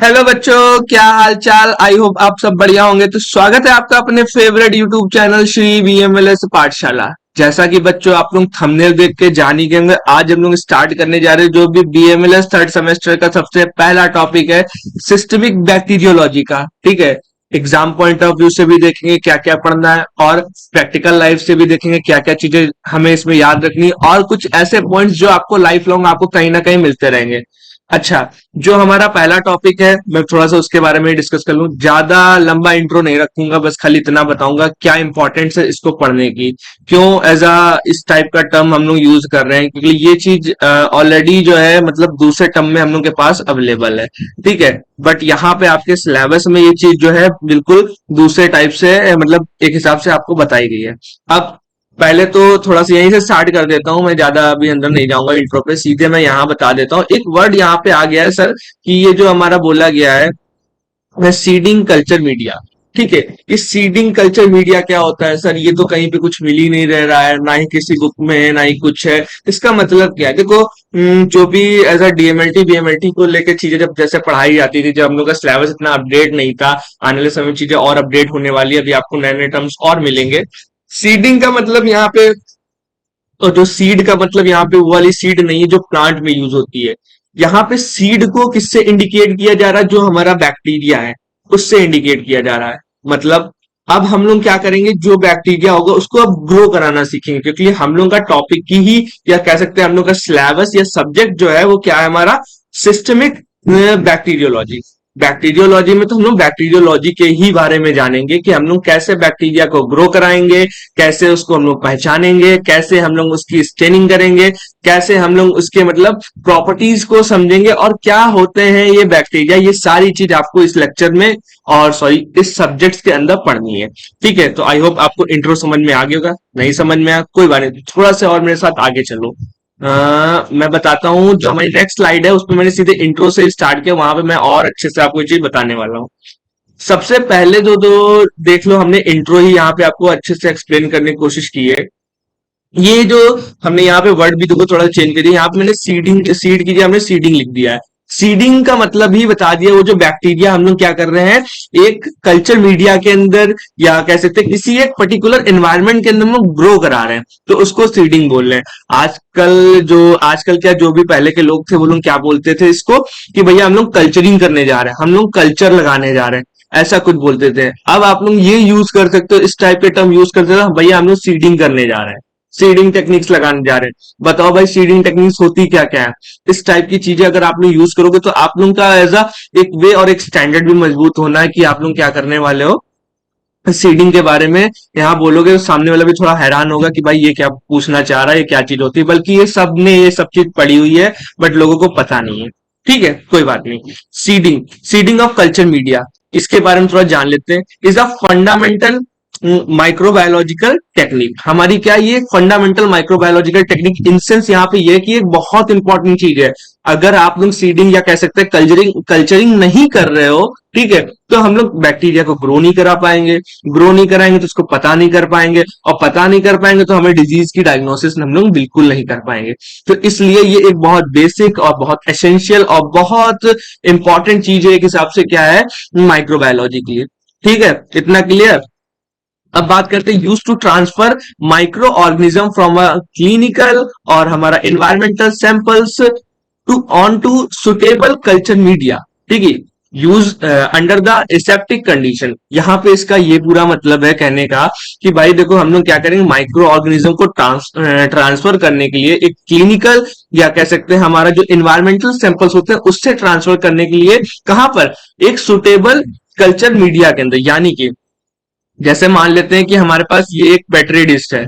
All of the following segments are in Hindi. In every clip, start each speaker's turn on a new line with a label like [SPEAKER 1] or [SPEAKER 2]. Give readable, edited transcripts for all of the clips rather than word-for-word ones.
[SPEAKER 1] हेलो बच्चों, क्या हाल चाल। आई होप आप सब बढ़िया होंगे। तो स्वागत है आपका अपने फेवरेट यूट्यूब चैनल श्री बीएमएलएस पाठशाला। जैसा कि बच्चों आप लोग थंबनेल देख के जान ही गए होंगे, आज हम लोग स्टार्ट करने जा रहे हैं जो भी बीएमएलएस थर्ड सेमेस्टर का सबसे पहला टॉपिक है, सिस्टमिक बैक्टीरियोलॉजी का। ठीक है, एग्जाम पॉइंट ऑफ व्यू से भी देखेंगे क्या क्या पढ़ना है, और प्रैक्टिकल लाइफ से भी देखेंगे क्या क्या चीजें हमें इसमें याद रखनी है, और कुछ ऐसे पॉइंट्स जो आपको लाइफ लॉन्ग आपको कहीं ना कहीं मिलते रहेंगे। अच्छा, जो हमारा पहला टॉपिक है मैं थोड़ा सा उसके बारे में डिस्कस कर लूं। ज्यादा लंबा इंट्रो नहीं रखूंगा, बस खाली इतना बताऊंगा क्या इंपॉर्टेंस है इसको पढ़ने की, क्यों एज अ इस टाइप का टर्म हम लोग यूज कर रहे हैं, क्योंकि ये चीज ऑलरेडी जो है मतलब दूसरे टर्म में हम लोग के पास अवेलेबल है। ठीक है, बट यहाँ पे आपके सिलेबस में ये चीज जो है बिल्कुल दूसरे टाइप से मतलब एक हिसाब से आपको बताई गई है। अब पहले तो थोड़ा सा यहीं से स्टार्ट कर देता हूँ, मैं ज्यादा अभी अंदर नहीं जाऊंगा इंट्रो पे, सीधे मैं यहाँ बता देता हूँ। एक वर्ड यहाँ पे आ गया है सर, कि ये जो हमारा बोला गया है सीडिंग कल्चर मीडिया। ठीक है, इस सीडिंग कल्चर मीडिया क्या होता है सर, ये तो कहीं पे कुछ मिल ही नहीं रह रहा है, ना ही किसी बुक में है ना ही कुछ है। इसका मतलब क्या है, देखो जो भी एज अ डीएमएलटी बीएमएलटी को लेकर चीजें जब जैसे पढ़ाई जाती थी, जब हम लोग का सिलेबस इतना अपडेट नहीं था, आने वाले समय में चीजें और अपडेट होने वाली है, अभी आपको नए नए टर्म्स और मिलेंगे। सीडिंग का मतलब यहाँ पे, तो जो सीड का मतलब यहाँ पे वो वाली सीड नहीं है जो प्लांट में यूज होती है। यहाँ पे सीड को किससे इंडिकेट किया जा रहा है, जो हमारा बैक्टीरिया है उससे इंडिकेट किया जा रहा है। मतलब अब हम लोग क्या करेंगे, जो बैक्टीरिया होगा उसको अब ग्रो कराना सीखेंगे, क्योंकि हम लोग का टॉपिक की ही, या कह सकते हैं हम लोग का सिलेबस या सब्जेक्ट जो है वो क्या है हमारा, सिस्टमिक बैक्टीरियोलॉजी। बैक्टीरियोलॉजी में तो हम लोग बैक्टीरियोलॉजी के ही बारे में जानेंगे कि हम लोग कैसे बैक्टीरिया को ग्रो कराएंगे, कैसे उसको हम लोग पहचानेंगे, कैसे हम लोग उसकी स्टेनिंग करेंगे, कैसे हम लोग उसके मतलब प्रॉपर्टीज को समझेंगे, और क्या होते हैं ये बैक्टीरिया। ये सारी चीज आपको इस लेक्चर में, और सॉरी इस सब्जेक्ट्स के अंदर पढ़नी है। ठीक है, तो आई होप आपको इंट्रो समझ में आ गया होगा। नहीं समझ में आया कोई बात नहीं, थोड़ा सा और मेरे साथ आगे चलो। मैं बताता हूँ, जो हमारी नेक्स्ट स्लाइड है उसमें मैंने सीधे इंट्रो से स्टार्ट किया, वहां पे मैं और अच्छे से आपको ये चीज बताने वाला हूँ। सबसे पहले जो दो देख लो, हमने इंट्रो ही यहाँ पे आपको अच्छे से एक्सप्लेन करने की कोशिश की है। ये जो हमने यहाँ पे वर्ड भी देखो थोड़ा चेंज कर दिया, यहाँ पे मैंने सीडिंग सीड की जगह हमने सीडिंग लिख दिया है। सीडिंग का मतलब ही बता दिया, वो जो बैक्टीरिया हम लोग क्या कर रहे हैं, एक कल्चर मीडिया के अंदर, या कह सकते हैं किसी एक पर्टिकुलर एनवायरनमेंट के अंदर हम लोग ग्रो करा रहे हैं, तो उसको सीडिंग बोल रहे हैं। आजकल क्या, जो भी पहले के लोग थे वो लोग क्या बोलते थे इसको, कि भैया हम लोग कल्चरिंग करने जा रहे हैं, हम लोग कल्चर लगाने जा रहे हैं, ऐसा कुछ बोलते थे। अब आप लोग ये यूज कर सकते हो, इस टाइप के टर्म यूज कर सकते हो, भैया हम लोग सीडिंग करने जा रहे हैं, सीडिंग टेक्निक्स लगाने जा रहे हैं। बताओ भाई सीडिंग टेक्निक्स होती क्या क्या है। इस टाइप की चीजें अगर आप लोग यूज करोगे तो आप लोग का एज अ एक वे और एक स्टैंडर्ड भी मजबूत होना है, कि आप लोग क्या करने वाले हो सीडिंग के बारे में। यहाँ बोलोगे तो सामने वाला भी थोड़ा हैरान होगा कि भाई ये क्या पूछना चाह रहा है, ये क्या चीज होती है, बल्कि ये सब ने ये सब चीज पढ़ी हुई है, बट लोगों को पता नहीं है। ठीक है, कोई बात नहीं। Seeding seeding of culture media, इसके बारे में थोड़ा जान लेते हैं। Is a fundamental microbiological technique. हमारी क्या, ये fundamental microbiological technique in sense यहाँ पे ये कि एक बहुत इंपॉर्टेंट चीज है। अगर आप लोग सीडिंग या कह सकते हैं कल्चरिंग कल्चरिंग नहीं कर रहे हो, ठीक है, तो हम लोग बैक्टीरिया को ग्रो नहीं करा पाएंगे, ग्रो नहीं कराएंगे तो उसको पता नहीं कर पाएंगे, और पता नहीं कर पाएंगे तो हमें डिजीज की डायग्नोसिस हम लोग बिल्कुल नहीं कर पाएंगे। तो इसलिए ये एक बहुत बेसिक और बहुत एसेंशियल और बहुत इंपॉर्टेंट चीज है एक हिसाब से क्या है, माइक्रोबायोलॉजी के लिए। ठीक है, इतना क्लियर। अब बात करते हैं use to transfer micro organism from a clinical और हमारा environmental samples to on to suitable culture media. ठीक है, use under the aseptic condition. यहाँ पे इसका ये पूरा मतलब है कहने का, कि भाई देखो हम लोग क्या करेंगे, माइक्रो ऑर्गेनिज्म को ट्रांसफर करने के लिए एक क्लिनिकल, या कह सकते हैं हमारा जो इन्वायरमेंटल सैंपल्स होते हैं उससे ट्रांसफर करने के लिए, कहां पर, एक सुटेबल कल्चर मीडिया के अंदर। यानी कि जैसे मान लेते हैं कि हमारे पास ये एक पेट्री डिश है,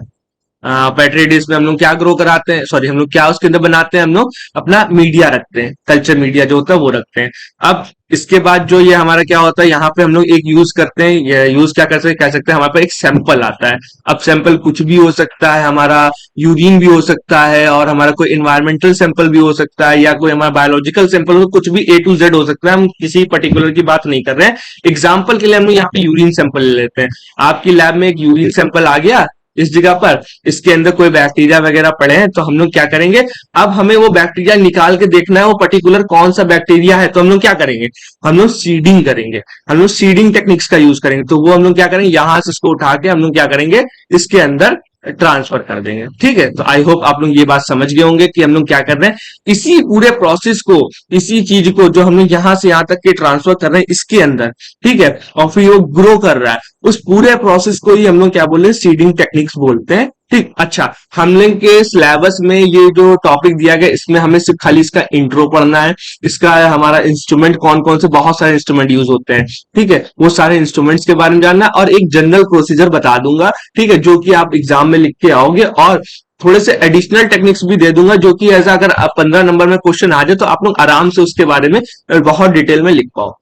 [SPEAKER 1] पेट्री डिश में हम लोग क्या ग्रो कराते हैं, सॉरी हम लोग क्या उसके अंदर बनाते हैं, हम लोग अपना मीडिया रखते हैं, कल्चर मीडिया जो होता है वो रखते हैं। अब इसके बाद जो ये हमारा क्या होता है, यहाँ पे हम लोग एक यूज करते हैं, ये यूज क्या कर सकते कह सकते हैं, हमारे पास एक सैंपल आता है। अब सैंपल कुछ भी हो सकता है, हमारा यूरिन भी हो सकता है, और हमारा कोई इन्वायरमेंटल सैंपल भी हो सकता है, या कोई हमारा बायोलॉजिकल सैंपल हो, कुछ भी A to Z हो सकता है, हम किसी पर्टिकुलर की बात नहीं कर रहे हैं। एग्जाम्पल के लिए हम लोग यहाँ पे यूरिन सैंपल ले लेते हैं। आपकी लैब में एक यूरिन सैंपल आ गया, इस जगह पर इसके अंदर कोई बैक्टीरिया वगैरह पड़े हैं, तो हम लोग क्या करेंगे, अब हमें वो बैक्टीरिया निकाल के देखना है वो पर्टिकुलर कौन सा बैक्टीरिया है, तो हम लोग क्या करेंगे, हम लोग सीडिंग करेंगे, हम लोग सीडिंग टेक्निक्स का यूज करेंगे। तो वो हम लोग क्या करेंगे, यहां से इसको उठा के हम लोग क्या करेंगे, इसके अंदर ट्रांसफर कर देंगे। ठीक है, तो आई होप आप लोग ये बात समझ गए होंगे कि हम लोग क्या कर रहे हैं, इसी पूरे प्रोसेस को, इसी चीज को जो हम लोग यहां से यहां तक के ट्रांसफर कर रहे हैं इसके अंदर, ठीक है, और फिर वो ग्रो कर रहा है, उस पूरे प्रोसेस को ही हम लोग क्या बोलते हैं, सीडिंग टेक्निक्स बोलते हैं। ठीक, अच्छा, हम लोग के सिलेबस में ये जो टॉपिक दिया गया इसमें हमें सिर्फ खाली इसका इंट्रो पढ़ना है, इसका हमारा इंस्ट्रूमेंट कौन कौन से, बहुत सारे इंस्ट्रूमेंट यूज होते हैं, ठीक है, वो सारे इंस्ट्रूमेंट्स के बारे में जानना है, और एक जनरल प्रोसीजर बता दूंगा, ठीक है, जो कि आप एग्जाम में लिख के आओगे, और थोड़े से एडिशनल टेक्निक्स भी दे दूंगा, जो कि ऐसा अगर 15 नंबर में क्वेश्चन आ जाए तो आप लोग आराम से उसके बारे में बहुत डिटेल में लिख पाओ।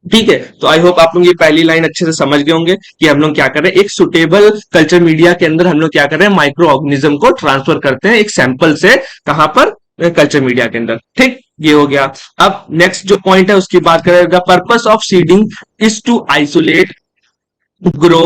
[SPEAKER 1] ठीक है, तो आई होप आप लोग ये पहली लाइन अच्छे से समझ गए होंगे कि हम लोग क्या कर रहे हैं, एक सुटेबल कल्चर मीडिया के अंदर हम लोग क्या कर रहे हैं, माइक्रो ऑर्गेनिज्म को ट्रांसफर करते हैं एक सैंपल से, कहां पर, कल्चर मीडिया के अंदर। ठीक, ये हो गया। अब नेक्स्ट जो पॉइंट है उसकी बात करें, the purpose of seeding is to isolate, grow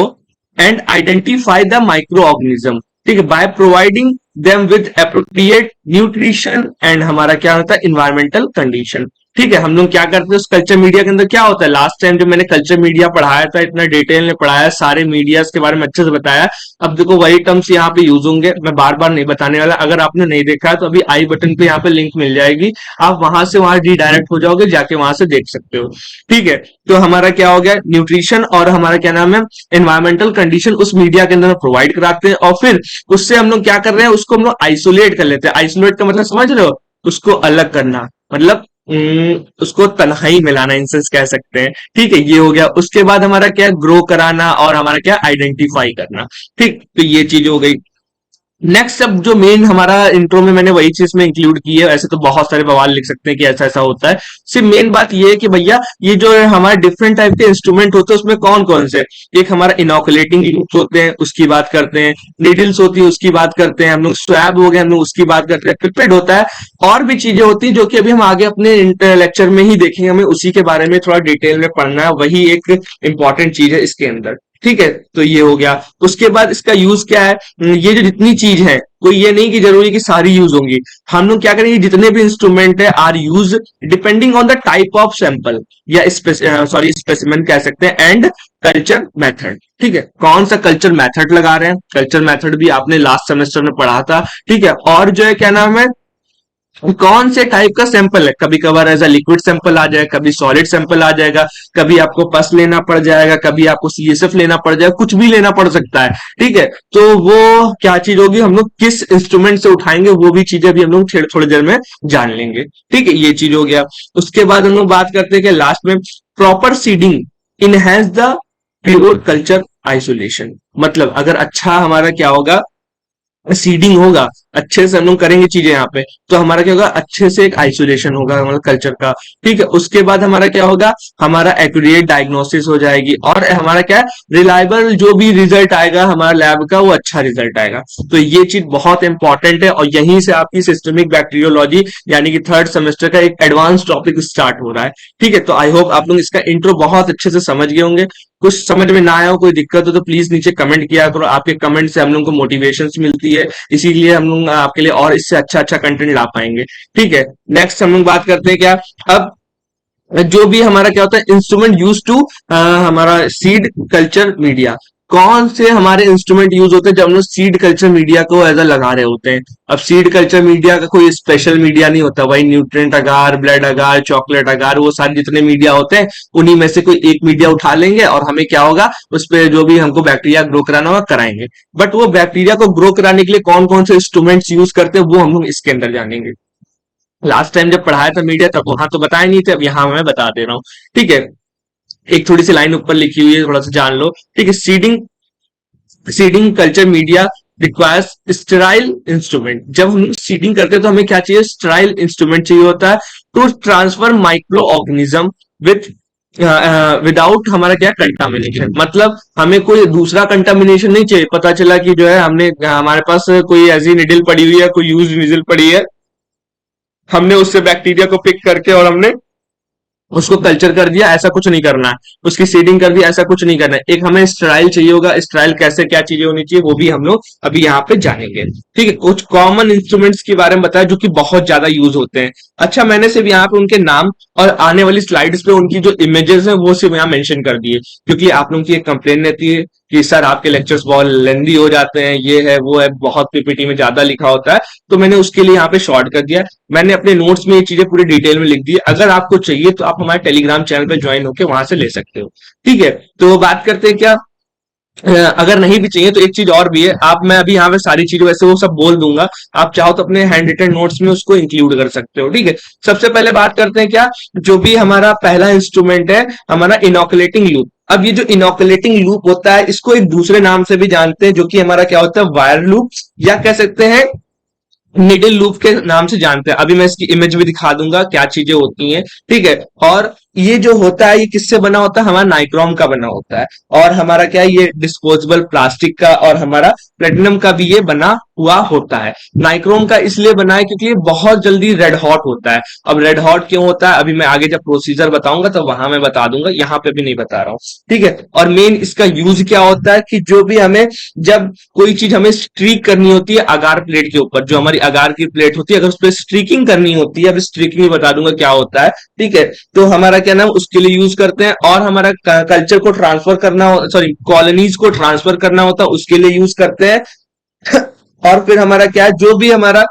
[SPEAKER 1] and identify the micro organism, ठीक है, by providing them with appropriate nutrition and हमारा क्या होता है, इन्वायरमेंटल कंडीशन। ठीक है, हम लोग क्या करते हैं उस कल्चर मीडिया के अंदर, क्या होता है, लास्ट टाइम जब मैंने कल्चर मीडिया पढ़ाया था, इतना डिटेल में पढ़ाया, सारे मीडियाज के बारे में अच्छे से बताया। अब देखो वही टर्म्स यहाँ पे यूज होंगे, मैं बार बार नहीं बताने वाला, अगर आपने नहीं देखा है तो अभी आई बटन पे यहाँ पे लिंक मिल जाएगी, आप वहां से वहां रिडायरेक्ट हो जाओगे, जाके वहां से देख सकते हो। ठीक है, तो हमारा क्या हो गया, न्यूट्रिशन और हमारा क्या नाम है, एनवायरमेंटल कंडीशन उस मीडिया के अंदर प्रोवाइड कराते हैं, और फिर उससे हम लोग क्या कर रहे हैं, उसको हम लोग आइसोलेट कर लेते हैं। आइसोलेट का मतलब समझ रहे हो, उसको अलग करना, मतलब उसको तन्हाई मिलाना, इंसेंस कह सकते हैं। ठीक है, ये हो गया। उसके बाद हमारा क्या, ग्रो कराना, और हमारा क्या, आइडेंटिफाई करना। ठीक, तो ये चीज हो गई। नेक्स्ट, अब जो मेन हमारा इंट्रो में मैंने वही चीज में इंक्लूड की है, ऐसे तो बहुत सारे बवाल लिख सकते हैं कि ऐसा ऐसा होता है, सिर्फ मेन बात ये है कि भैया ये जो है हमारे डिफरेंट टाइप के इंस्ट्रूमेंट होते हैं उसमें कौन कौन से, एक हमारा इनोकुलेटिंग होते हैं उसकी बात करते हैं, नीडल्स होती है उसकी बात करते हैं हम लोग, स्वैब हो गए हम लोग उसकी बात करते हैं, पिपेट होता है, और भी चीजें होती है जो कि अभी हम आगे अपने लेक्चर में ही देखेंगे, हमें उसी के बारे में थोड़ा डिटेल में पढ़ना है, वही एक इंपॉर्टेंट चीज है इसके अंदर। ठीक है, तो ये हो गया। उसके बाद इसका यूज क्या है, ये जो जितनी चीज है, कोई ये नहीं कि जरूरी कि सारी यूज होंगी, हम लोग क्या करेंगे, जितने भी इंस्ट्रूमेंट है are use depending on the type of sample, या सॉरी स्पेसिमेन कह सकते हैं, एंड कल्चर मेथड। ठीक है, कौन सा कल्चर मेथड लगा रहे हैं, कल्चर मेथड भी आपने लास्ट सेमेस्टर में पढ़ा था। ठीक है, और जो है क्या नाम है, कौन से टाइप का सैंपल है, कभी कभार एज अ लिक्विड सैंपल आ जाएगा, कभी सॉलिड सैंपल आ जाएगा, कभी आपको पस लेना पड़ जाएगा, कभी आपको सीएसएफ लेना पड़ जाएगा, कुछ भी लेना पड़ सकता है। ठीक है, तो वो क्या चीज होगी, हम लोग किस इंस्ट्रूमेंट से उठाएंगे वो भी चीजें भी हम लोग थोड़ी देर में जान लेंगे। ठीक है, ये चीज हो गया। उसके बाद हम लोग बात करते हैं कि लास्ट में proper seeding enhance the pure culture isolation, मतलब अगर अच्छा हमारा क्या होगा, सीडिंग होगा, अच्छे से हम लोग करेंगे चीजें यहाँ पे, तो हमारा क्या होगा, अच्छे से एक आइसोलेशन होगा हमारा कल्चर का। ठीक है, उसके बाद हमारा क्या होगा, हमारा एक्यूरेट डायग्नोसिस हो जाएगी, और हमारा क्या है, रिलायबल जो भी रिजल्ट आएगा हमारा लैब का वो अच्छा रिजल्ट आएगा। तो ये चीज बहुत इंपॉर्टेंट है, और यहीं से आपकी सिस्टमिक बैक्टीरियोलॉजी यानी कि थर्ड सेमेस्टर का एक एडवांस टॉपिक स्टार्ट हो रहा है। ठीक है, तो आई होप आप लोग इसका इंट्रो बहुत अच्छे से समझ गए होंगे। कुछ समझ में ना आया हो, कोई दिक्कत हो तो प्लीज नीचे कमेंट किया करो, आपके कमेंट से हम लोग को मोटिवेशन मिलती है, इसीलिए हम लोग आपके लिए और इससे अच्छा अच्छा कंटेंट ला पाएंगे। ठीक है, नेक्स्ट हम लोग बात करते हैं क्या, अब जो भी हमारा क्या होता है, इंस्ट्रूमेंट यूज टू हमारा सीड कल्चर मीडिया, कौन से हमारे इंस्ट्रूमेंट यूज होते हैं जब हम लोग सीड कल्चर मीडिया को एज लगा रहे होते हैं। अब सीड कल्चर मीडिया का कोई स्पेशल मीडिया नहीं होता, वही न्यूट्रिएंट अगार, ब्लड अगार, चॉकलेट अगार, वो सारे जितने मीडिया होते हैं उन्हीं में से कोई एक मीडिया उठा लेंगे, और हमें क्या होगा, उस पर जो भी हमको बैक्टीरिया ग्रो कराना होगा कराएंगे। बट वो बैक्टीरिया को ग्रो कराने के लिए कौन कौन से इंस्ट्रूमेंट्स यूज करते हैं वो हम लोग इसके अंदर जानेंगे। लास्ट टाइम जब पढ़ाया था मीडिया तब वहां तो बताए नहीं थे, अब यहाँ मैं बता दे रहा हूँ। ठीक है, एक थोड़ी सी लाइन ऊपर लिखी हुई है, थोड़ा सा जान लो। ठीक है, seeding seeding culture media requires sterile instrument, जब हम सीडिंग करते हैं तो हमें क्या चाहिए, स्टेराइल इंस्ट्रूमेंट चाहिए होता है to transfer micro organism with without हमारा क्या, कंटामिनेशन, मतलब हमें कोई दूसरा कंटामिनेशन नहीं चाहिए। पता चला कि जो है हमने हमारे पास कोई ऐसी निडल पड़ी हुई है, कोई यूज निडल पड़ी है, हमने उससे बैक्टीरिया को पिक करके और हमने उसको कल्चर कर दिया, ऐसा कुछ नहीं करना है। उसकी सीडिंग कर दी, ऐसा कुछ नहीं करना है। एक हमें स्टाइल चाहिए होगा, स्टाइल कैसे क्या चीजें होनी चाहिए वो भी हम लोग अभी यहाँ पे जानेंगे। ठीक है, कुछ कॉमन इंस्ट्रूमेंट्स के बारे में बताया जो कि बहुत ज्यादा यूज होते हैं। अच्छा, मैंने सिर्फ यहाँ पे उनके नाम और आने वाली स्लाइड्स पे उनकी जो इमेजेस है वो सिर्फ यहाँ मेंशन कर दिए, क्योंकि आप लोगों की एक कंप्लेन रहती है कि सर आपके लेक्चर्स बहुत लेंदी हो जाते हैं, ये है वो है, बहुत पीपीटी में ज्यादा लिखा होता है। तो मैंने उसके लिए यहाँ पे शॉर्ट कर दिया। मैंने अपने नोट्स में ये चीजें पूरी डिटेल में लिख दी। अगर आपको चाहिए तो आप हमारे टेलीग्राम चैनल पे ज्वाइन होकर वहां से ले सकते हो। ठीक है, तो बात करते हैं क्या, अगर नहीं भी चाहिए तो एक चीज और भी है। आप, मैं अभी यहाँ पे सारी चीजें वैसे वो सब बोल दूंगा, आप चाहो तो अपने हैंड रिटन नोट्स में उसको इंक्लूड कर सकते हो। ठीक है, सबसे पहले बात करते हैं क्या, जो भी हमारा पहला इंस्ट्रूमेंट है, हमारा इनोकुलेटिंग लूप। अब ये जो इनोकुलेटिंग लूप होता है इसको एक दूसरे नाम से भी जानते हैं, जो कि हमारा क्या होता है, वायर लूप, या कह सकते हैं निडल लूप के नाम से जानते हैं। अभी मैं इसकी इमेज भी दिखा दूंगा क्या चीजें होती हैं। ठीक है, और ये जो होता है ये किससे बना होता है, हमारा नाइक्रोम का बना होता है। और हमारा क्या है, ये डिस्पोजेबल प्लास्टिक का और हमारा प्लेटिनम का भी ये बना हुआ होता है। नाइक्रोम का इसलिए बना है क्योंकि ये बहुत जल्दी रेड हॉट होता है। अब रेड हॉट क्यों होता है, अभी मैं आगे जब प्रोसीजर बताऊंगा तो वहां मैं बता दूंगा, यहाँ पे भी नहीं बता रहा हूँ। ठीक है, और मेन इसका यूज क्या होता है कि जो भी हमें, जब कोई चीज हमें स्ट्रीक करनी होती है अगार प्लेट के ऊपर, जो हमारी अगार की प्लेट होती है, अगर उस पर स्ट्रीकिंग करनी होती है, अब स्ट्रीकिंग भी बता दूंगा क्या होता है। ठीक है, तो हमारा क्या नाम उसके लिए यूज करते हैं। और हमारा कल्चर को ट्रांसफर करना, सॉरी कॉलोनीज को ट्रांसफर करना होता है उसके लिए यूज करते हैं। और फिर हमारा क्या है, जो भी हमारा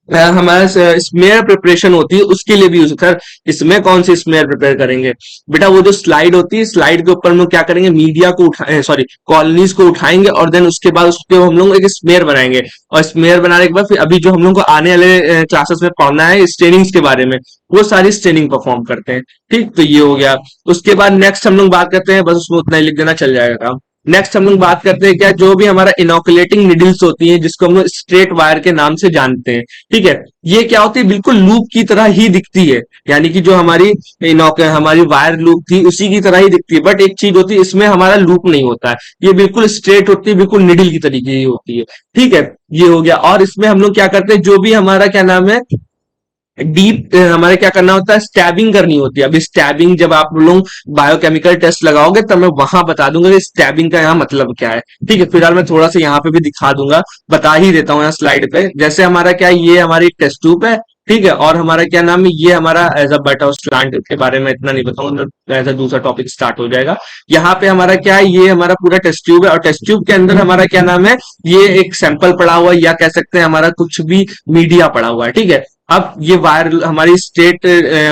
[SPEAKER 1] हमारा स्मेयर प्रिपरेशन होती है उसके लिए भी यूज होता है। इसमें कौन सी स्मेयर प्रिपेयर करेंगे बेटा, वो जो स्लाइड होती है, स्लाइड के ऊपर हम लोग क्या करेंगे, मीडिया को उठा, सॉरी कॉलोनीज को उठाएंगे और देन उसके बाद उसके हम लोग एक स्मेयर बनाएंगे। और स्मेयर बनाने के बाद फिर अभी जो हम लोग को आने वाले क्लासेस में पढ़ना है स्टेनिंग्स के बारे में, वो सारी स्टेनिंग परफॉर्म करते हैं। ठीक, तो ये हो गया। उसके बाद नेक्स्ट हम लोग बात करते हैं, बस उसमें उतना ही लिख देना चल जाएगा काम। नेक्स्ट हम लोग बात करते हैं क्या, जो भी हमारा इनोकुलेटिंग निडल्स होती है जिसको हम लोग स्ट्रेट वायर के नाम से जानते हैं। ठीक है, ये क्या होती है, बिल्कुल लूप की तरह ही दिखती है, यानी कि जो हमारी हमारी वायर लूप थी उसी की तरह ही दिखती है। बट एक चीज होती है, इसमें हमारा लूप नहीं होता है, ये बिल्कुल स्ट्रेट होती है, बिल्कुल निडल की तरीके की होती है। ठीक है, ये हो गया। और इसमें हम लोग क्या करते हैं, जो भी हमारा क्या नाम है, डीप हमारे क्या करना होता है, स्टैबिंग करनी होती है। अभी स्टैबिंग जब आप लोग बायोकेमिकल टेस्ट लगाओगे तब मैं वहां बता दूंगा कि स्टैबिंग का यहाँ मतलब क्या है। ठीक है, फिलहाल मैं थोड़ा सा यहाँ पे भी दिखा दूंगा, बता ही देता हूँ यहाँ स्लाइड पे। जैसे हमारा क्या है, ये हमारी टेस्ट ट्यूब है। ठीक है, और हमारा क्या नाम है, ये हमारा as a but house plant के बारे में इतना नहीं बताऊंगा, एज अ दूसरा टॉपिक स्टार्ट हो जाएगा। यहाँ पे हमारा क्या है, ये हमारा पूरा टेस्ट ट्यूब है, और टेस्ट ट्यूब के अंदर हमारा क्या नाम है, ये एक सैंपल पड़ा हुआ है, या कह सकते हैं हमारा कुछ भी मीडिया पड़ा हुआ है। ठीक है, अब ये वायर हमारी स्टेट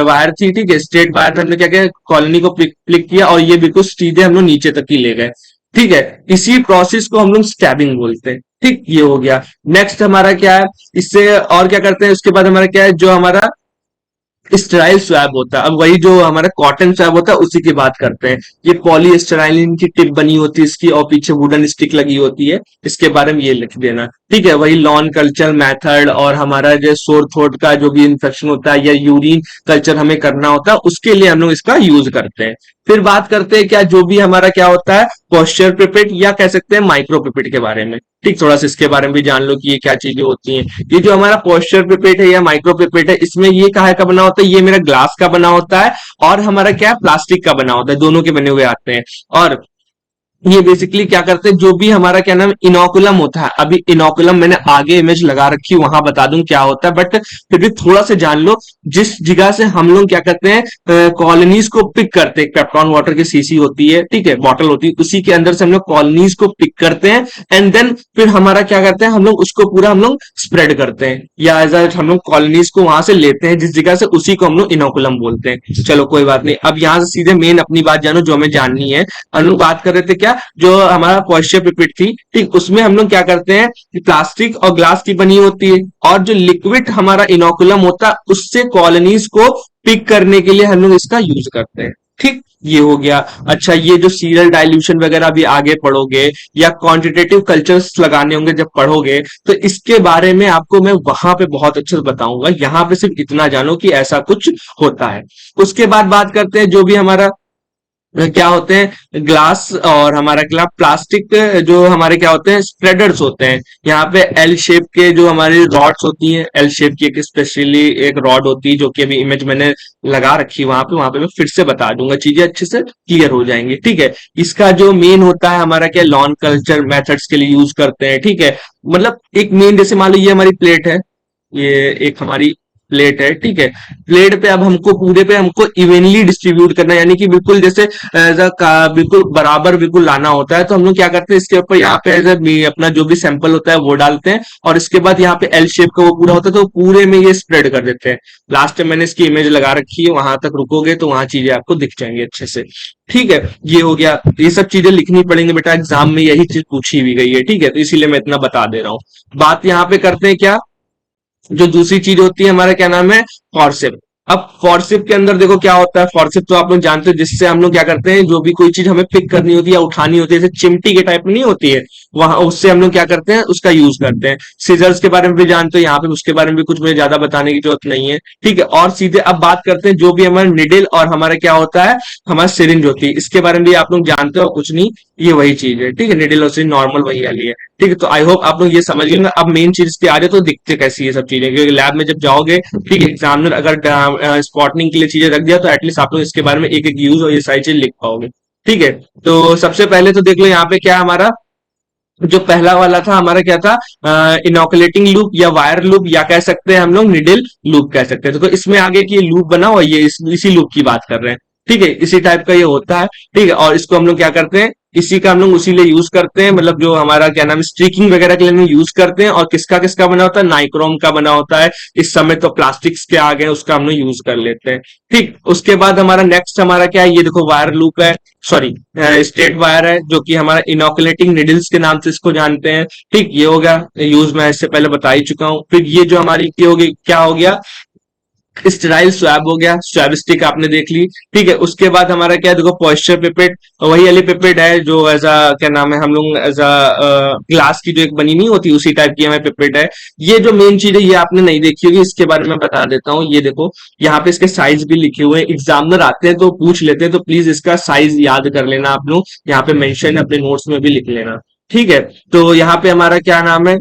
[SPEAKER 1] वायर थी। ठीक है, स्टेट वायर पे हमने क्या किया, कॉलोनी को क्लिक किया और ये बिल्कुल सीधे हम लोग नीचे तक ही ले गए। ठीक है, इसी प्रोसेस को हम लोग स्टैबिंग बोलते हैं। ठीक, ये हो गया। नेक्स्ट हमारा क्या है, इससे और क्या करते हैं, उसके बाद हमारा क्या है, जो हमारा स्टेराइल स्वैब होता है। अब वही जो हमारा कॉटन स्वैब होता है उसी की बात करते हैं। ये पॉली स्टेराइलिन की टिप बनी होती है इसकी, और पीछे वुडन स्टिक लगी होती है। इसके बारे में ये लिख देना। ठीक है, वही लॉन कल्चर मेथड, और हमारा जो सोर थ्रोट का जो भी इन्फेक्शन होता है या यूरिन कल्चर हमें करना होता है उसके लिए हम लोग इसका यूज करते हैं। फिर बात करते हैं क्या, जो भी हमारा क्या होता है, पॉस्चर पिपेट या कह सकते हैं माइक्रो पिपेट के बारे में। ठीक, थोड़ा सा इसके बारे में भी जान लो कि ये क्या चीजें होती हैं। ये जो हमारा पॉस्चर पिपेट है या माइक्रो पिपेट है, इसमें ये काहे का बना होता है, ये मेरा ग्लास का बना होता है, और हमारा क्या है, प्लास्टिक का बना होता है, दोनों के बने हुए आते हैं। और ये बेसिकली क्या करते हैं, जो भी हमारा क्या नाम इनोकुलम होता है, अभी इनोकुलम मैंने आगे इमेज लगा रखी वहां बता दूं क्या होता है, बट फिर भी थोड़ा सा जान लो। जिस जगह से हम लोग क्या करते हैं, कॉलोनीज को पिक करते हैं, पेप्टॉन वाटर की सीसी होती है, ठीक है, बॉटल होती है, उसी के अंदर से हम लोग कॉलोनीज को पिक करते हैं। एंड देन फिर हमारा क्या करते हैं, हम लोग उसको पूरा हम लोग स्प्रेड करते हैं, या एज हम लोग कॉलोनीज को वहां से लेते हैं जिस जगह से, उसी को हम लोग इनोकुलम बोलते हैं। चलो कोई बात नहीं, अब यहाँ से सीधे मेन अपनी बात जानो जो हमें जाननी है। हम लोग बात कर रहे थे क्या, जो हमारा पॉइस्चर पिपेट थी, ठीक, उसमें हम लोग क्या करते हैं कि प्लास्टिक और ग्लास की बनी होती है, और जो लिक्विड हमारा इनोकुलम होता है उससे कॉलोनीज को पिक करने के लिए हम लोग इसका यूज करते हैं। ठीक, ये हो गया। अच्छा, ये जो सीरियल डाइल्यूशन वगैरह भी आगे पढ़ोगे, या क्वांटिटेटिव कल्चर्स लगाने होंगे जब पढ़ोगे, तो इसके बारे में आपको मैं वहां पे बहुत अच्छे से बताऊंगा। यहाँ पे सिर्फ इतना जानो कि ऐसा कुछ होता है। उसके बाद बात करते हैं जो भी हमारा क्या होते हैं, ग्लास और हमारा क्या प्लास्टिक, जो हमारे क्या होते हैं, स्प्रेडर्स होते हैं। यहाँ पे एल शेप के जो हमारी रॉड्स होती हैं, एल शेप की एक स्पेशली एक रॉड होती है जो कि अभी इमेज मैंने लगा रखी है वहां पे मैं फिर से बता दूंगा, चीजें अच्छे से क्लियर हो जाएंगी। ठीक है, इसका जो मेन होता है हमारा क्या, लॉन कल्चर मेथड्स के लिए यूज करते हैं। ठीक है, मतलब एक मेन, जैसे मान लो ये हमारी प्लेट है, ये एक हमारी प्लेट है। ठीक है, प्लेट पे अब हमको पूरे पे हमको इवनली डिस्ट्रीब्यूट करना है, यानी कि बिल्कुल जैसे बिल्कुल बराबर बिल्कुल लाना होता है। तो हम लोग क्या करते हैं, इसके ऊपर यहाँ पे अपना जो भी सैंपल होता है वो डालते हैं, और इसके बाद यहाँ पे एल शेप का वो पूरा होता है तो पूरे में ये स्प्रेड कर देते हैं। लास्ट टाइम मैंने इसकी इमेज लगा रखी है, वहां तक रुकोगे तो वहां चीजें आपको दिख जाएंगी अच्छे से। ठीक है, ये हो गया। ये सब चीजें लिखनी पड़ेंगी बेटा, एग्जाम में यही चीज पूछी भी गई है। ठीक है, तो इसीलिए मैं इतना बता दे रहा हूँ। बात यहाँ पे करते हैं क्या, जो दूसरी चीज होती है हमारा क्या नाम है, फॉरसिप। अब फॉरसिप के अंदर देखो क्या होता है, फॉरसिप तो आप लोग जानते हो, जिससे हम लोग क्या करते हैं, जो भी कोई चीज हमें पिक करनी होती है या उठानी होती है, जैसे चिमटी के टाइप में नहीं होती है, वहां उससे हम लोग क्या करते हैं, उसका यूज करते हैं। सीजर्स के बारे में भी जानते हो, यहाँ पे उसके बारे में भी कुछ मुझे ज्यादा बताने की जरूरत नहीं है। ठीक है, और सीधे अब बात करते हैं जो भी हमारा निडिल और हमारा क्या होता है, हमारा सिरिंज होती है, इसके बारे में भी आप लोग जानते हो कुछ नहीं, ये वही चीज है। ठीक है, निडिल और सिरिंज नॉर्मल वही वाली है। ठीक है, तो आई होप आप लोग ये समझ गए। अब मेन चीज पे आ रहे तो दिखते कैसी ये सब चीजें, क्योंकि लैब में जब जाओगे, ठीक है, एग्जामिनर अगर स्पॉटनिंग के लिए चीजें रख दिया तो एटलीस्ट आप लोग इसके बारे में एक एक यूज और ये सारी चीज लिख पाओगे। ठीक है, तो सबसे पहले तो देख लो यहाँ पे क्या हमारा जो पहला वाला था, हमारा क्या था, इनोकुलेटिंग लूप या वायर लूप, या कह सकते हैं हम लोग निडिल लूप कह सकते हैं। तो इसमें आगे की लूप बना हुआ, ये इसी लूप की बात कर रहे हैं। ठीक है, इसी टाइप का ये होता है। ठीक है, और इसको हम लोग क्या करते हैं, इसी का हम लोग उसी लिए यूज करते हैं, मतलब जो हमारा क्या नाम है, स्ट्रीकिंग वगैरह के लिए हम यूज करते हैं। और किसका किसका बना होता है, नाइक्रोम का बना होता है। इस समय तो प्लास्टिक्स के आ गए, उसका हम लोग यूज कर लेते हैं। ठीक, उसके बाद हमारा नेक्स्ट हमारा क्या है, ये देखो वायर लूप है, सॉरी स्टेट वायर है, जो कि हमारा इनोकुलेटिंग निडल्स के नाम से इसको जानते हैं। ठीक, ये हो गया, यूज मैं इससे पहले बता ही चुका हूँ। फिर ये जो हमारी की होगी, क्या हो गया, स्टेराइल स्वैब हो गया, स्वैब स्टिक आपने देख ली। ठीक है, उसके बाद हमारा क्या है, देखो पॉइस्चर पिपेट, वही वाली पिपेट है जो एज अ क्या नाम है, हम लोग एज अ ग्लास की जो एक बनी नहीं होती, उसी टाइप की हमारी पिपेट है। ये जो मेन चीज है ये आपने नहीं देखी होगी, इसके बारे में बता देता हूँ। ये देखो, यहाँ पे इसके साइज भी लिखे हुए हैं, एग्जामिनर आते हैं तो पूछ लेते हैं, तो प्लीज इसका साइज याद कर लेना आप लोग, यहाँ पे मेंशन अपने नोट्स में भी लिख लेना। ठीक है, तो यहाँ पे हमारा क्या नाम है,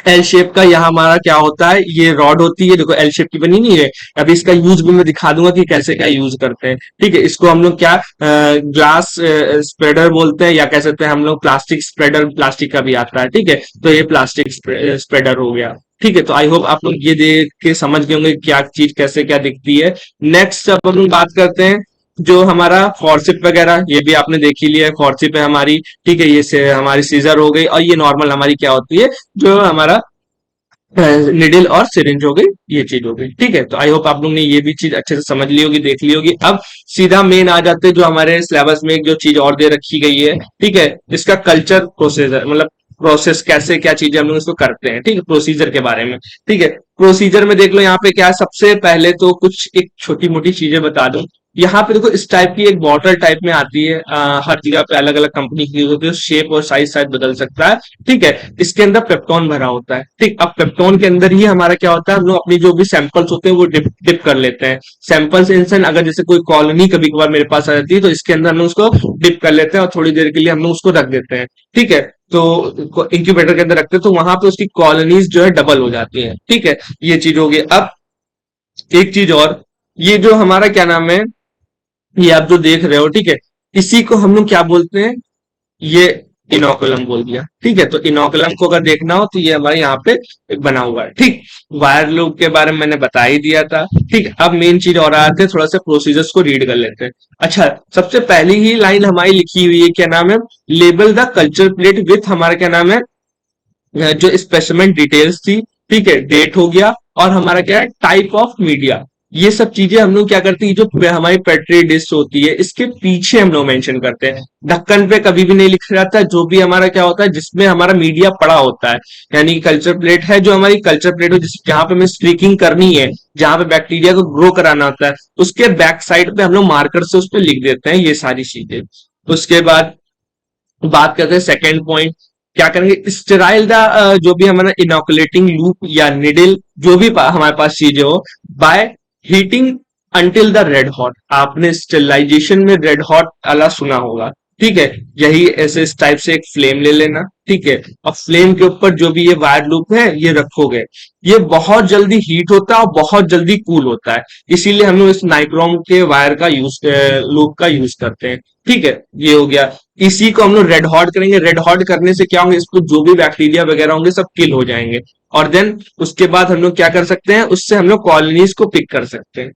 [SPEAKER 1] एल शेप का यहाँ हमारा क्या होता है, ये रॉड होती है, देखो एल शेप की बनी नहीं है। अभी इसका यूज भी मैं दिखा दूंगा कि कैसे क्या यूज करते हैं। ठीक है, इसको हम लोग क्या ग्लास स्प्रेडर बोलते हैं, या कह सकते हैं हम लोग प्लास्टिक स्प्रेडर, प्लास्टिक का भी आता है। ठीक है, तो ये प्लास्टिक स्प्रेडर हो गया। ठीक है, तो आई होप आप लोग ये देख के समझ गए होंगे क्या चीज कैसे क्या दिखती है। नेक्स्ट अब हम लोग बात करते हैं जो हमारा फॉरसिप वगैरह, ये भी आपने देख ही लिया है, फॉरसिप है हमारी। ठीक है, ये से हमारी सीजर हो गई, और ये नॉर्मल हमारी क्या होती है, जो हमारा निडिल और सिरिंज हो गई, ये चीज हो गई। ठीक है, तो आई होप आप लोग ने ये भी चीज अच्छे से समझ ली होगी, देख ली होगी। अब सीधा मेन आ जाते हैं, जो हमारे सिलेबस में एक जो चीज और दे रखी गई है। ठीक है, इसका कल्चर प्रोसेसर, मतलब प्रोसेस कैसे क्या चीजें हम लोग इसको करते हैं। ठीक है, प्रोसीजर के बारे में। ठीक है, प्रोसीजर में देख लो यहाँ पे क्या है, सबसे पहले तो कुछ एक छोटी मोटी चीजें बता दूं। यहाँ पे देखो इस टाइप की एक बॉटल टाइप में आती है, हर जगह पे अलग अलग कंपनी की होती है, शेप और साइज शायद बदल सकता है। ठीक है, इसके अंदर पेप्टॉन भरा होता है। ठीक, अब पेप्टॉन के अंदर ही हमारा क्या होता है, हम लोग अपनी जो भी सैंपल्स होते हैं वो डिप डिप कर लेते हैं। सैंपल्स इंसान, अगर जैसे कोई कॉलोनी कभी कभार मेरे पास आ जाती है, तो इसके अंदर हम लोग उसको डिप कर लेते हैं और थोड़ी देर के लिए हम लोग उसको रख देते हैं। ठीक है, तो इंक्यूबेटर के अंदर रखते हैं, तो वहां पे उसकी कॉलोनीज जो है डबल हो जाती है। ठीक है, ये चीज होगी। अब एक चीज और, ये जो हमारा क्या नाम है, ये आप जो देख रहे हो, ठीक है, इसी को हम लोग क्या बोलते हैं, ये इनोकुलम बोल दिया। ठीक है, तो इनोकुलम को अगर देखना हो तो ये हमारे यहाँ पे बना हुआ है। ठीक, वायर लूप के बारे में मैंने बता ही दिया था। ठीक, अब मेन चीज और आते हैं, थोड़ा सा प्रोसीजर्स को रीड कर लेते हैं। अच्छा, सबसे पहली ही लाइन हमारी लिखी हुई है, क्या नाम है, label the culture plate with हमारा क्या नाम है, जो स्पेसिमेन डिटेल्स थी। ठीक है, डेट हो गया, और हमारा क्या है, टाइप ऑफ मीडिया। ये सब चीजें हम लोग क्या करते हैं, जो हमारी पेट्री डिश होती है इसके पीछे हम लोग मेंशन करते हैं। ढक्कन पे कभी भी नहीं लिखा जाता, जो भी हमारा क्या होता है जिसमें हमारा मीडिया पड़ा होता है, यानी कल्चर प्लेट है, जो हमारी कल्चर प्लेट है जहां पे हमें स्ट्रीकिंग करनी है, जहां पे बैक्टीरिया को ग्रो कराना होता है, उसके बैक साइड पे हम लोग मार्कर से उस पर लिख देते हैं ये सारी चीजें। उसके बाद बात करते हैं सेकेंड पॉइंट, क्या करेंगे, स्टेराइल द जो भी हमारा इनोकुलेटिंग लूप या निडिल, जो भी हमारे पास चीजें हो, by heating until the red hot. आपने स्टेरिलाइजेशन में रेड हॉट वाला सुना होगा, ठीक है। यही ऐसे इस टाइप से एक फ्लेम ले लेना, ठीक है। और फ्लेम के ऊपर जो भी ये वायर लूप है ये रखोगे। ये बहुत जल्दी हीट होता है और बहुत जल्दी कूल होता है, इसीलिए हम लोग इस नाइक्रोम के वायर का यूज लूप का यूज करते हैं, ठीक है। ये हो गया। इसी को हम लोग रेड हॉट करेंगे। रेड हॉट करने से क्या होंगे, इसको जो भी बैक्टीरिया वगैरह होंगे सब किल हो जाएंगे। और देन उसके बाद हम लोग क्या कर सकते हैं, उससे हम लोग कॉलोनीज को पिक कर सकते हैं।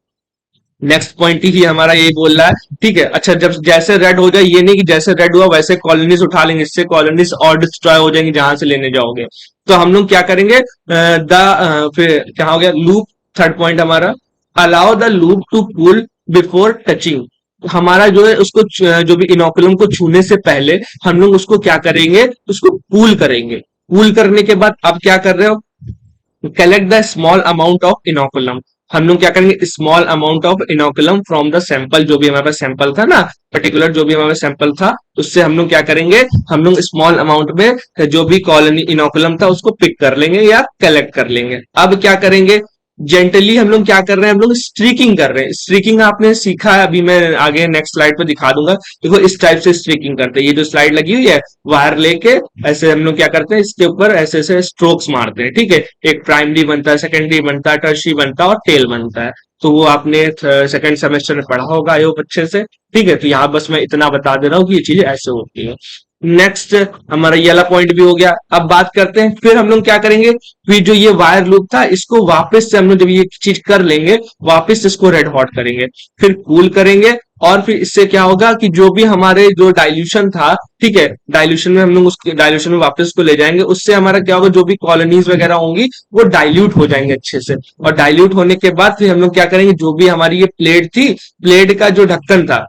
[SPEAKER 1] नेक्स्ट पॉइंट ही हमारा ये बोल रहा है, ठीक है। अच्छा, जब जैसे रेड हो जाए, ये नहीं कि जैसे रेड हुआ वैसे कॉलोनीज उठा लेंगे, इससे कॉलोनीज और डिस्ट्रॉय हो जाएंगी जहां से लेने जाओगे। तो हम लोग क्या करेंगे, फिर क्या हो गया लूप। थर्ड पॉइंट हमारा, allow the loop to cool before touching. हमारा जो है उसको जो भी इनोकुलम को छूने से पहले हम लोग उसको क्या करेंगे, उसको कूल करेंगे। कूल करने के बाद आप क्या कर रहे हो, collect the small amount of inoculum. हम लोग क्या करेंगे, small amount of inoculum from the sample. जो भी हमारे पास सैंपल था ना, पर्टिकुलर जो भी हमारे सैंपल था, उससे हम लोग क्या करेंगे, हम लोग स्मॉल अमाउंट में जो भी कॉलोनी इनोकुलम था उसको पिक कर लेंगे या कलेक्ट कर लेंगे। अब क्या करेंगे, जेंटली हम लोग क्या कर रहे हैं, हम लोग स्ट्रीकिंग कर रहे हैं। स्ट्रीकिंग आपने सीखा है, अभी मैं आगे नेक्स्ट स्लाइड पे दिखा दूंगा। देखो इस टाइप से स्ट्रीकिंग करते हैं। ये जो स्लाइड लगी हुई है, वायर लेके ऐसे हम लोग क्या करते हैं, इसके ऊपर ऐसे ऐसे स्ट्रोक्स मारते हैं, ठीक है। एक प्राइमरी बनता है, सेकेंडरी बनता है, टर्शियरी बनता है और टेल बनता है। तो वो आपने सेकंड सेमेस्टर में पढ़ा होगा आई होप अच्छे से, ठीक है। तो यहाँ बस मैं इतना बता दे रहा हूँ कि ये चीजें ऐसे होती है। नेक्स्ट हमारा ये वाला पॉइंट भी हो गया। अब बात करते हैं फिर हम लोग क्या करेंगे, फिर जो ये वायर लूप था इसको वापस से हम लोग जब ये चीज कर लेंगे, वापस इसको रेड हॉट करेंगे, फिर कूल करेंगे। और फिर इससे क्या होगा कि जो भी हमारे जो डाइल्यूशन था, ठीक है, डाइल्यूशन में हम लोग उसके डाइल्यूशन में वापस को ले जाएंगे। उससे हमारा क्या होगा, जो भी कॉलोनीज वगैरह होंगी वो डाइल्यूट हो जाएंगे अच्छे से। और डाइल्यूट होने के बाद फिर हम लोग क्या करेंगे, जो भी हमारी ये प्लेट थी, प्लेट का जो ढक्कन था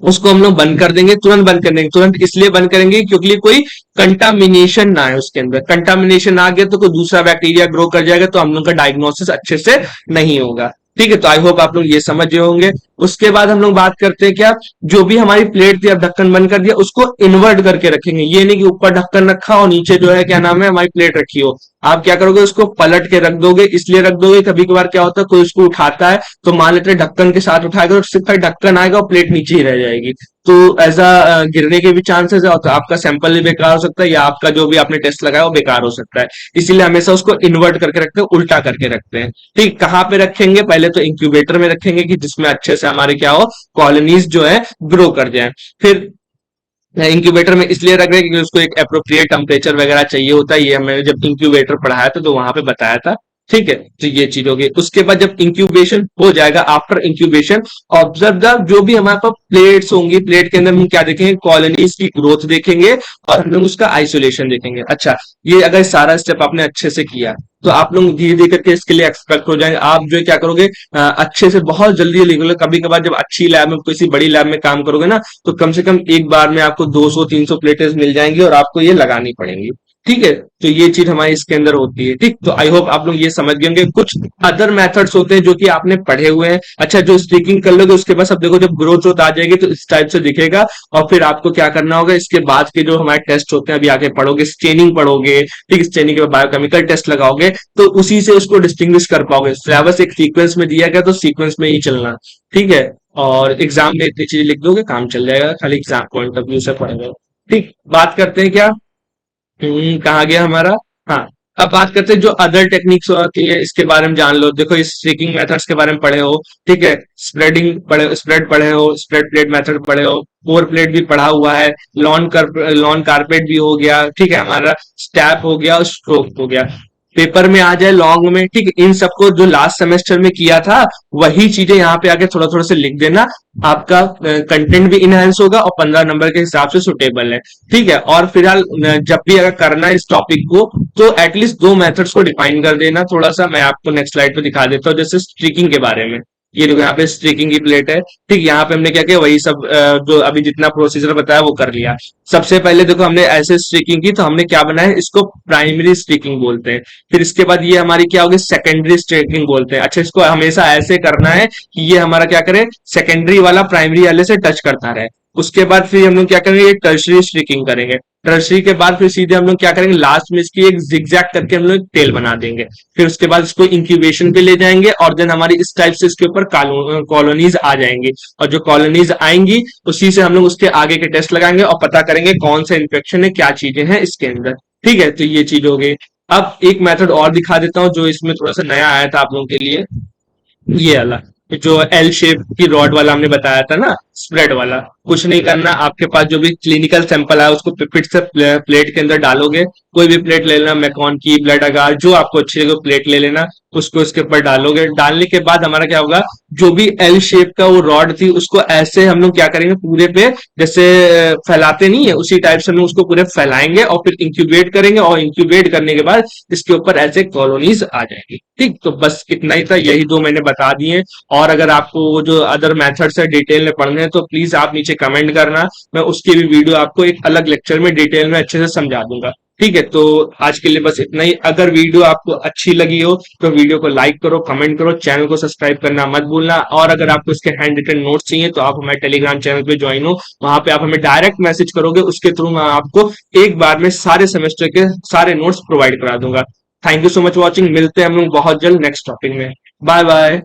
[SPEAKER 1] उसको हम लोग बंद कर देंगे। तुरंत बंद कर देंगे, तुरंत इसलिए बंद करेंगे क्योंकि कोई कंटामिनेशन ना है उसके अंदर। कंटामिनेशन आ गया तो कोई दूसरा बैक्टीरिया ग्रो कर जाएगा, तो हम लोग का डायग्नोसिस अच्छे से नहीं होगा, ठीक है। तो आई होप आप लोग ये समझ गए होंगे। उसके बाद हम लोग बात करते हैं क्या, जो भी हमारी प्लेट थी अब ढक्कन बंद कर दिया, उसको इन्वर्ट करके रखेंगे। ये नहीं कि ऊपर ढक्कन रखा और नीचे जो है क्या नाम है हमारी प्लेट रखी हो। आप क्या करोगे, उसको पलट के रख दोगे। इसलिए रख दोगे, कभी कभार क्या होता है कोई उसको उठाता है, तो मान लेते हैं ढक्कन के साथ उठाएगा और सिर्फ ढक्कन आएगा और प्लेट नीचे ही रह जाएगी। तो ऐसा गिरने के भी चांसेस है, तो आपका सैंपल भी बेकार हो सकता है या आपका जो भी आपने टेस्ट लगाया वो बेकार हो सकता है। इसीलिए हमेशा उसको इन्वर्ट करके रखते हैं, उल्टा करके रखते हैं, ठीक। कहाँ पे रखेंगे, पहले तो इंक्यूबेटर में रखेंगे कि जिसमें अच्छे से हमारे क्या हो, कॉलोनीज जो है ग्रो कर जाए। फिर इंक्यूबेटर में इसलिए रख रहे हैं क्योंकि उसको एक अप्रोप्रिएट टेम्परेचर वगैरह चाहिए होता है। ये हमने जब इंक्यूबेटर पढ़ाया था तो वहां पे बताया था, ठीक है। तो ये चीज होगी। उसके बाद जब इंक्यूबेशन हो जाएगा, आफ्टर इंक्यूबेशन ऑब्जर्व द, जो भी हमारे पास प्लेट्स होंगी, प्लेट के अंदर हम क्या देखेंगे, कॉलोनीज की ग्रोथ देखेंगे और हम लोग उसका आइसोलेशन देखेंगे। अच्छा, ये अगर सारा स्टेप आपने अच्छे से किया तो आप लोग धीरे धीरे करके इसके लिए एक्सपर्ट हो जाएंगे। आप जो है क्या करोगे, अच्छे से बहुत जल्दी लिखोगे। कभी कभार जब अच्छी लैब में, किसी बड़ी लैब में काम करोगे ना, तो कम से कम एक बार में आपको 200-300 प्लेटें मिल जाएंगी और आपको ये लगानी पड़ेंगी, ठीक है। तो ये चीज हमारी इसके अंदर होती है, ठीक। तो आई होप आप लोग ये समझ गए होंगे। कुछ अदर मेथड्स होते हैं जो कि आपने पढ़े हुए हैं। अच्छा, जो स्टिकिंग कर लोगे उसके बाद अब देखो जब ग्रोथ होता आ जाएगी तो इस टाइप से दिखेगा। और फिर आपको क्या करना होगा, इसके बाद के जो हमारे टेस्ट होते हैं अभी आगे पढ़ोगे, स्टेनिंग पढ़ोगे, ठीक। स्टेनिंग के बाद बायोकेमिकल टेस्ट लगाओगे, तो उसी से उसको डिस्टिंग्विश कर पाओगे। सिलेबस एक सीक्वेंस में दिया गया तो सीक्वेंस में ही चलना, ठीक है। और एग्जाम में इतनी चीजें लिख दोगे काम चल जाएगा, खाली एग्जाम पॉइंट ऑफ व्यू से पढ़ेंगे, ठीक। बात करते हैं क्या, कहाँ गया हमारा, हाँ। अब बात करते हैं जो अदर टेक्निक्स होती है, इसके बारे में जान लो। देखो इस स्ट्रीकिंग मेथड्स के बारे में पढ़े हो, ठीक है। स्प्रेडिंग पढ़े, स्प्रेड पढ़े हो, स्प्रेड प्लेट मेथड पढ़े हो, फोर प्लेट भी पढ़ा हुआ है, लॉन कारपेट भी हो गया, ठीक है। हमारा स्टैप हो गया और स्ट्रोक हो गया। पेपर में आ जाए लॉन्ग में, ठीक है। इन सबको जो लास्ट सेमेस्टर में किया था वही चीजें यहाँ पे आके थोड़ा थोड़ा से लिख देना। आपका कंटेंट भी इनहेंस होगा और 15 नंबर के हिसाब से सुटेबल है, ठीक है। और फिलहाल जब भी अगर करना है इस टॉपिक को तो एटलीस्ट दो मेथड्स को डिफाइन कर देना। थोड़ा सा मैं आपको नेक्स्ट स्लाइड पे दिखा देता हूँ, जैसे स्ट्रीकिंग के बारे में। ये देखो यहाँ पे स्ट्रीकिंग की प्लेट है, ठीक। यहाँ पे हमने क्या किया, वही सब जो अभी जितना प्रोसीजर बताया वो कर लिया। सबसे पहले देखो हमने ऐसे स्ट्रीकिंग की तो हमने क्या बनाया, इसको प्राइमरी स्ट्रीकिंग बोलते हैं। फिर इसके बाद ये हमारी क्या होगी, सेकेंडरी स्ट्रीकिंग बोलते हैं। अच्छा, इसको हमेशा ऐसे करना है कि ये हमारा क्या करे, सेकेंडरी वाला प्राइमरी वाले से टच करता रहे। उसके बाद फिर हम लोग क्या करेंगे, टर्शरी स्टिकिंग करेंगे। टर्शरी के बाद फिर सीधे हम लोग क्या करेंगे, लास्ट में इसकी एक जिगजैग करके हम लोग टेल बना देंगे। फिर उसके बाद इसको इंक्यूबेशन पे ले जाएंगे और देन हमारी इस टाइप से इसके ऊपर कॉलोनीज आ जाएंगी। और जो कॉलोनीज आएंगी उसी से हम लोग उसके आगे के टेस्ट लगाएंगे और पता करेंगे कौन सा इन्फेक्शन है, क्या चीजें हैं इसके अंदर। ठीक है, तो ये चीज हो गई। अब एक मेथड और दिखा देता हूँ जो इसमें थोड़ा सा नया आया था आप लोगों के लिए। ये वाला, जो एल शेप की रॉड वाला हमने बताया था ना, स्प्रेड वाला। कुछ नहीं करना, आपके पास जो भी क्लिनिकल सैंपल है उसको पिपेट से प्लेट के अंदर डालोगे। कोई भी प्लेट ले लेना, मैकॉन की, ब्लड अगार, जो आपको अच्छी लगे प्लेट ले लेना। उसको इसके ऊपर डालोगे। डालने के बाद हमारा क्या होगा, जो भी एल शेप का वो रॉड थी उसको ऐसे हम लोग क्या करेंगे, पूरे पे जैसे फैलाते नहीं है उसी टाइप से हम लोग उसको पूरे फैलाएंगे और फिर इंक्यूबेट करेंगे। और इंक्यूबेट करने के बाद इसके ऊपर ऐसे कॉलोनीज आ जाएंगी। ठीक, तो बस इतना ही था, यही दो मैंने बता दिए। और अगर आपको वो जो अदर मेथड्स है डिटेल में पढ़ने हैं तो प्लीज आप नीचे कमेंट करना, मैं उसकी भी वीडियो आपको एक अलग लेक्चर में डिटेल में अच्छे से समझा दूंगा। ठीक है, तो आज के लिए बस इतना ही। अगर वीडियो आपको अच्छी लगी हो तो वीडियो को लाइक करो, कमेंट करो, चैनल को सब्सक्राइब करना मत भूलना। और अगर आपको इसके हैंड रिटन नोट्स चाहिए तो आप हमारे टेलीग्राम चैनल पे ज्वाइन हो। वहां पे आप हमें डायरेक्ट मैसेज करोगे, उसके थ्रू मैं आपको एक बार में सारे सेमेस्टर के सारे नोट्स प्रोवाइड करा दूंगा। Thank you so much watching. मिलते हैं हम लोग बहुत जल्द नेक्स्ट टॉपिक में। Bye bye.